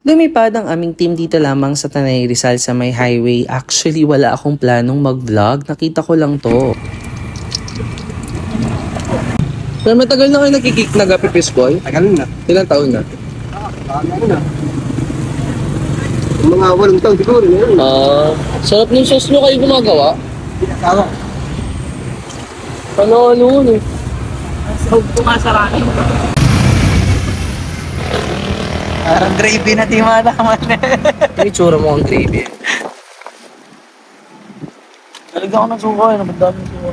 Lumipad ang aming team dito lamang sa Tanay Rizal sa may highway. Actually, wala akong planong mag-vlog. Nakita ko lang to. Pero matagal na kayo nagkikik na Gapi Fishball? Tagal na. Ilang taon na? Ano na? Mga 8 taon siguro. Sarap ng sauce nyo kayo gumagawa. Pinakawa. Ano eh. Sahog ko nga sa ranin. Parang gravy na di malaman eh. May tsura mo ang gravy. Talaga ako ng suka eh. Nabagdami ng suka.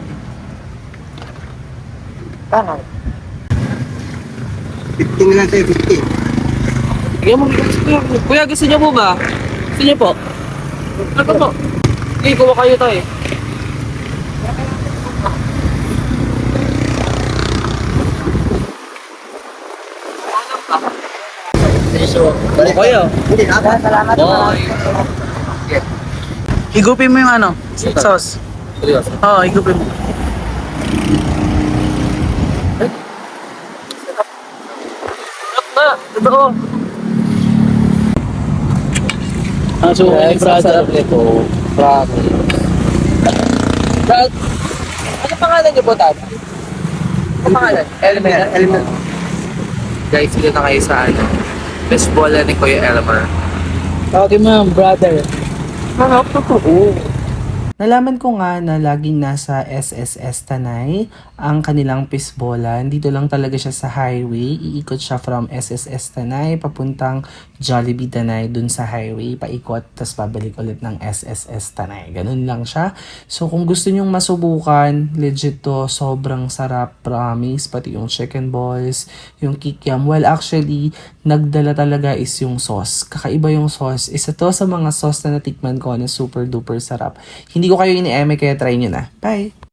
Tama. 50 na lang tayo, 50. Bigyan mo bigas ko. Kuya, gusto niyo po ba? Gusto niyo po? Ano po? Okay, kuha kayo tayo. Kuya. Hindi, salamat. Higupin mo yung ano, sauce. Seryoso. Oo, higupin mo. Na, totoo. So, Sarap nito. Promise. Ano pangalan niyo po, Tata? Ano pangalan? Element. Guys, dito na kayo sa ano. Best bola ni Kuya Elmer. Okay mo, brother. Hanap totoo. Nalaman ko nga na laging nasa SSS Tanay ang kanilang pisbolan. Dito lang talaga siya sa highway. Iikot siya from SSS Tanay papuntang Jollibee Tanay dun sa highway. Paikot, tas babalik ulit ng SSS Tanay. Ganun lang siya. So kung gusto nyong masubukan, legit to, sobrang sarap, promise. Pati yung chicken balls, yung kikiam. Well, actually, nagdala talaga is yung sauce. Kakaiba yung sauce. Isa to sa mga sauce na natikman ko na super duper sarap. Hindi ko kayo ini-eme kaya try nyo na. Bye!